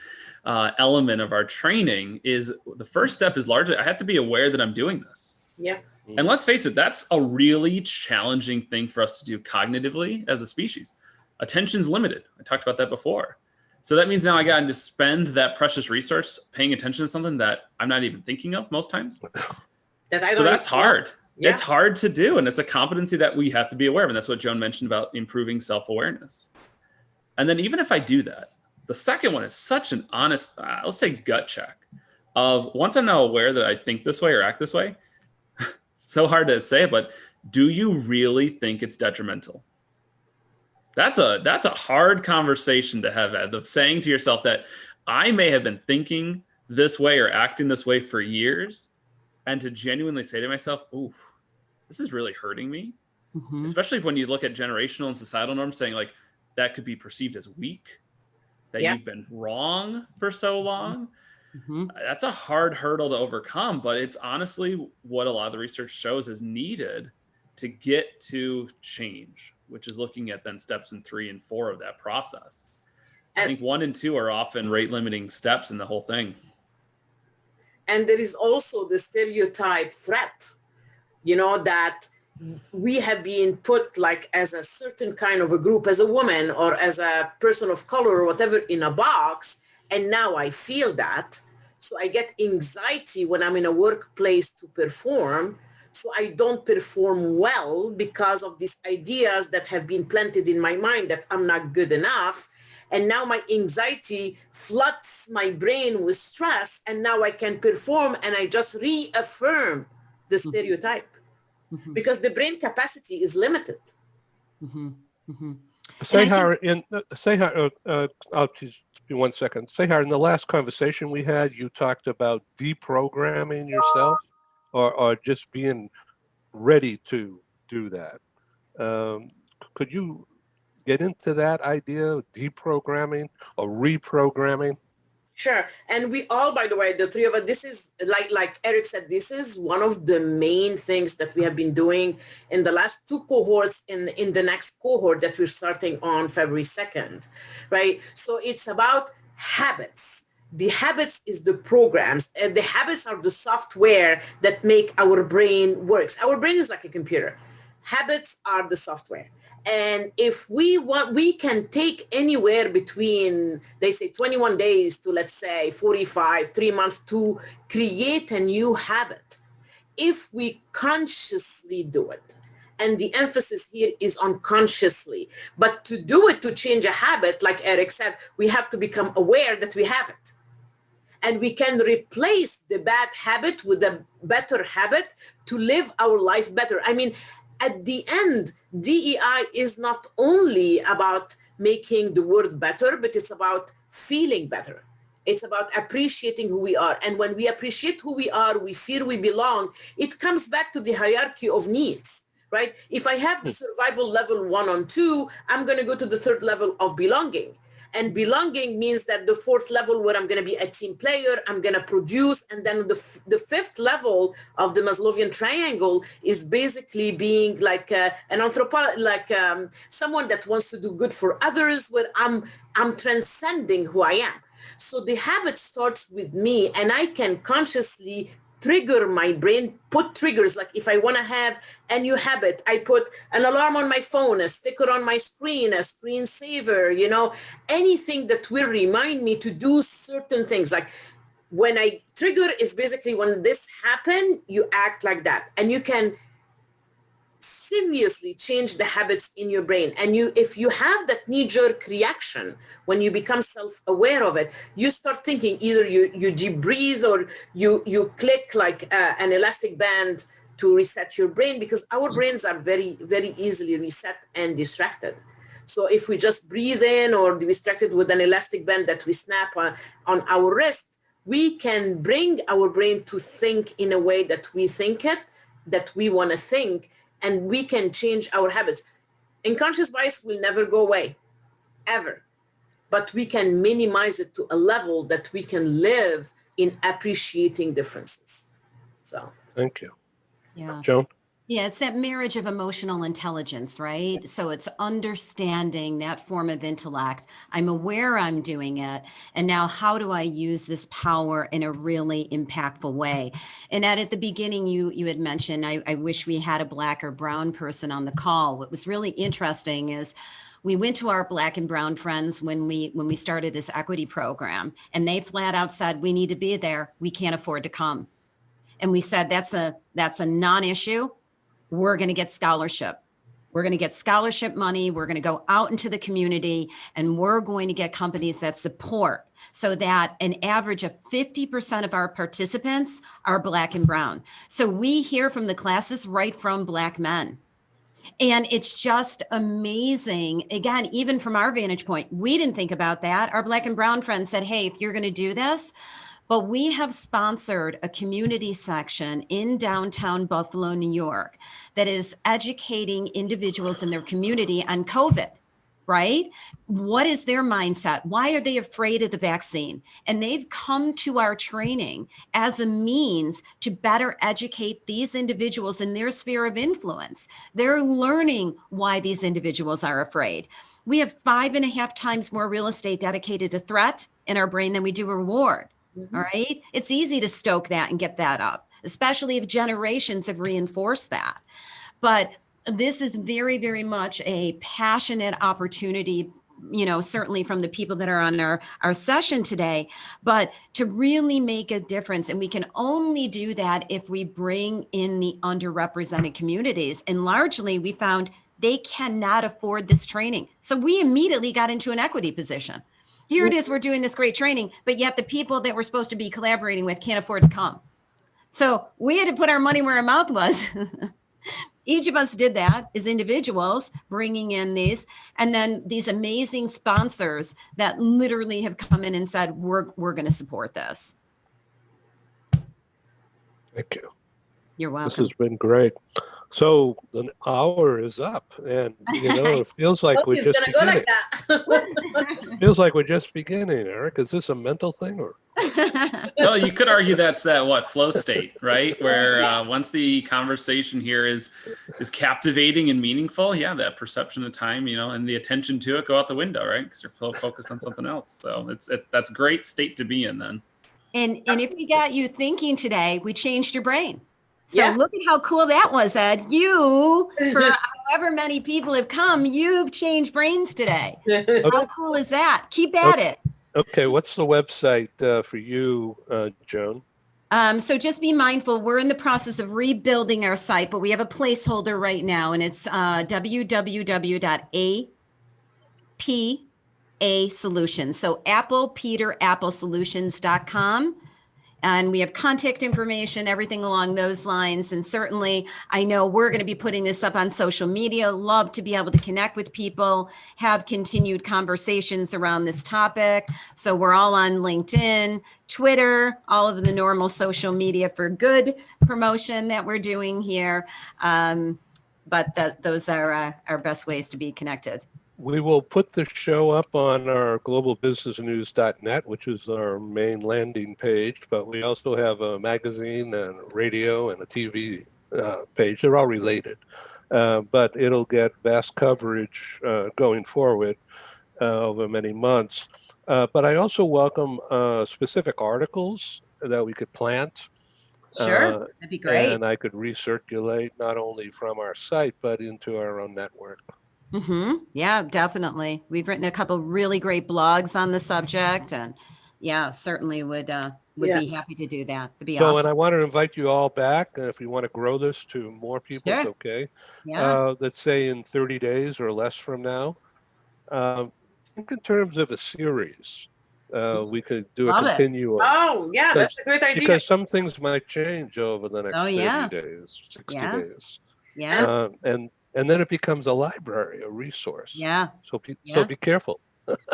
element of our training. Is the first step is largely I have to be aware that I'm doing this. Yeah. And let's face it, that's a really challenging thing for us to do cognitively as a species. Attention's limited. I talked about that before. So that means now I got to spend that precious resource paying attention to something that I'm not even thinking of most times. So that's hard. Yeah. It's hard to do. And it's a competency that we have to be aware of. And that's what Joan mentioned about improving self-awareness. And then even if I do that, the second one is such an honest, let's say gut check of once I'm now aware that I think this way or act this way, so hard to say, but do you really think it's detrimental? That's a hard conversation to have, Ed, of saying to yourself that I may have been thinking this way or acting this way for years, and to genuinely say to myself, ooh, this is really hurting me. Mm-hmm. Especially when you look at generational and societal norms saying like that could be perceived as weak, that you've been wrong for so long. Mm-hmm. That's a hard hurdle to overcome, but it's honestly what a lot of the research shows is needed to get to change, which is looking at then steps in 3 and 4 of that process. I think 1 and 2 are often rate limiting steps in the whole thing. And there is also the stereotype threat, that we have been put like as a certain kind of a group, as a woman or as a person of color or whatever in a box. And now I feel that. So I get anxiety when I'm in a workplace to perform. So I don't perform well because of these ideas that have been planted in my mind that I'm not good enough. And now my anxiety floods my brain with stress. And now I can perform and I just reaffirm the stereotype because the brain capacity is limited. Sahar, I'll just be 1 second. Sahar, in the last conversation we had, you talked about deprogramming yourself or just being ready to do that. Could you get into that idea of deprogramming or reprogramming? Sure. And we all, by the way, the 3 of us, this is like Eric said, this is one of the main things that we have been doing in the last 2 cohorts in the next cohort that we're starting on February 2nd, right? So it's about habits. The habits is the programs, and the habits are the software that make our brain works. Our brain is like a computer. Habits are the software. And if we want, we can take anywhere between, they say 21 days to, let's say 45, 3 months to create a new habit. If we consciously do it, and the emphasis here is on consciously, but to do it, to change a habit, like Eric said, we have to become aware that we have it. And we can replace the bad habit with a better habit to live our life better. I mean, at the end, DEI is not only about making the world better, but it's about feeling better. It's about appreciating who we are. And when we appreciate who we are, we feel we belong. It comes back to the hierarchy of needs, right? If I have the survival level 1 and 2, I'm going to go to the 3rd level of belonging. And belonging means that the 4th level where I'm going to be a team player, I'm going to produce. And then the 5th level of the Maslowian triangle is basically being like an anthropologist, like someone that wants to do good for others, where I'm transcending who I am. So the habit starts with me, and I can consciously trigger my brain, put triggers. Like if I want to have a new habit, I put an alarm on my phone, a sticker on my screen, a screensaver, anything that will remind me to do certain things. Like when I trigger is basically when this happen, you act like that. And you can seriously change the habits in your brain. And if you have that knee-jerk reaction, when you become self-aware of it, you start thinking either you deep breathe or you click like an elastic band to reset your brain, because our brains are very, very easily reset and distracted. So if we just breathe in or distracted with an elastic band that we snap on our wrist, we can bring our brain to think in a way that we think it, that we want to think, and we can change our habits. Unconscious bias will never go away, ever. But we can minimize it to a level that we can live in appreciating differences. So. Thank you. Yeah. Joan? Yeah, it's that marriage of emotional intelligence, right? So it's understanding that form of intellect. I'm aware I'm doing it. And now how do I use this power in a really impactful way? And Ed, at the beginning, you had mentioned, I wish we had a Black or brown person on the call. What was really interesting is we went to our Black and brown friends when we started this equity program, and they flat out said, we need to be there. We can't afford to come. And we said, that's a non-issue. We're going to get scholarship. We're going to get scholarship money. We're going to go out into the community, and we're going to get companies that support, so that an average of 50% of our participants are Black and brown. So we hear from the classes right from Black men. And it's just amazing. Again, even from our vantage point, we didn't think about that. Our Black and brown friends said, hey, if you're going to do this, but we have sponsored a community section in downtown Buffalo, New York, that is educating individuals in their community on COVID, right? What is their mindset? Why are they afraid of the vaccine? And they've come to our training as a means to better educate these individuals in their sphere of influence. They're learning why these individuals are afraid. We have 5.5 times more real estate dedicated to threat in our brain than we do reward. All right. It's easy to stoke that and get that up, especially if generations have reinforced that. But this is very, very much a passionate opportunity, certainly from the people that are on our session today, but to really make a difference. And we can only do that if we bring in the underrepresented communities. And largely, we found they cannot afford this training. So we immediately got into an equity position. Here it is, we're doing this great training, but yet the people that we're supposed to be collaborating with can't afford to come. So we had to put our money where our mouth was. Each of us did that as individuals, bringing in these, and then these amazing sponsors that literally have come in and said, we're going to support this. Thank you. You're welcome. This has been great. So the hour is up, and it feels like we're just beginning. Feels like we're just beginning, Eric. Is this a mental thing, or? Well, you could argue that's that flow state, right? Where once the conversation here is captivating and meaningful, that perception of time, and the attention to it go out the window, right? Because you're focused on something else. So that's a great state to be in then. And if we got you thinking today, we changed your brain. So look at how cool that was, Ed. You, for however many people have come, you've changed brains today. Okay. How cool is that? Keep at it. Okay, what's the website for you, Joan? So just be mindful. We're in the process of rebuilding our site, but we have a placeholder right now, and it's www.APA Solutions. So ApplePeterAppleSolutions.com. And we have contact information, everything along those lines. And certainly, I know we're going to be putting this up on social media. Love to be able to connect with people, have continued conversations around this topic. So we're all on LinkedIn, Twitter, all of the normal social media for good promotion that we're doing here. But those are our best ways to be connected. We will put the show up on our globalbusinessnews.net, which is our main landing page, but we also have a magazine and a radio and a TV page. They're all related, but it'll get vast coverage going forward over many months. But I also welcome specific articles that we could plant. Sure, that'd be great. And I could recirculate not only from our site, but into our own network. Yeah, definitely. We've written a couple really great blogs on the subject, and certainly would be happy to do that. It'd be awesome. And I want to invite you all back, and if you want to grow this to more people, it's okay. Let's say in 30 days or less from now. Think in terms of a series. We could do a continuum. Oh, yeah, that's a great idea. Because some things might change over the next 30 days, 60 days. Yeah. And then it becomes a library, a resource. Yeah. So be careful.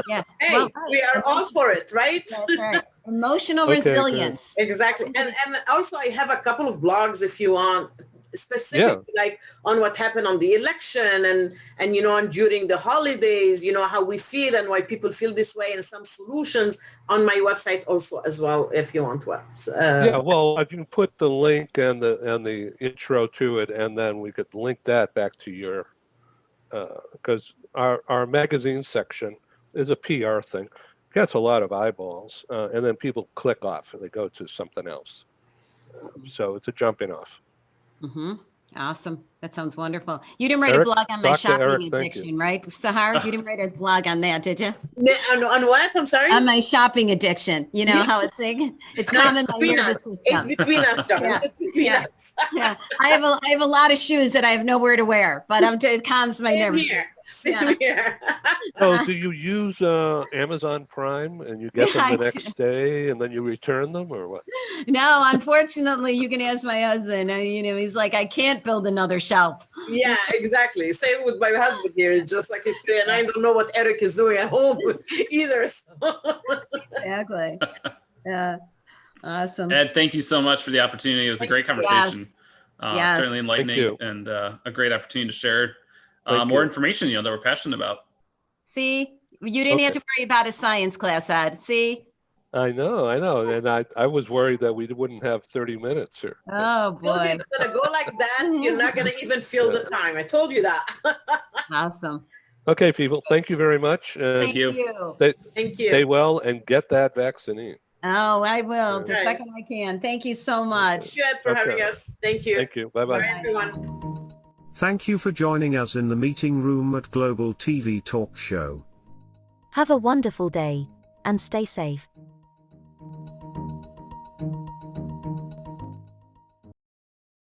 Yeah. Hey, we are all for it, right? That's right. Emotional resilience. Exactly. And also I have a couple of blogs if you want specifically like on what happened on the election and and during the holidays, how we feel and why people feel this way, and some solutions on my website also as well, if you want to. Yeah, well, I can put the link and the intro to it, and then we could link that back to your, because our magazine section is a PR thing. Gets a lot of eyeballs, and then people click off and they go to something else. So it's a jumping off. Mm-hmm. Awesome. That sounds wonderful. You didn't write Eric, a blog on my Dr. shopping Eric, thank addiction, right? Sahar, you didn't write a blog on that, did you? On what? I'm sorry? On my shopping addiction. You know how it's like, it's common in my nervous system. It's between us, John. Yeah. It's between us. Yeah. I have a lot of shoes that I have nowhere to wear, but it calms my nervous system. Same here. Oh, do you use Amazon Prime and you get them the next day and then you return them, or what? No, unfortunately, you can ask my husband. He's like, I can't build another shelf. Yeah, exactly. Same with my husband here. It's just like history, and I don't know what Eric is doing at home either. So. Exactly. Yeah. Awesome. Ed, thank you so much for the opportunity. It was a great conversation. Yes. Certainly enlightening and a great opportunity to share more information, that we're passionate about. See, you didn't have to worry about a science class, Ed. See? I know. And I was worried that we wouldn't have 30 minutes here. Oh, boy. It's going to go like that. You're not going to even feel the time. I told you that. Awesome. Okay, people. Thank you very much. Thank you. Thank you. Stay well and get that vaccine. Oh, I will. The second I can. Thank you so much. Thank you, Ed, for having us. Thank you. Thank you. Bye-bye. Bye, everyone. Thank you for joining us in the meeting room at Global TV Talk Show. Have a wonderful day and stay safe.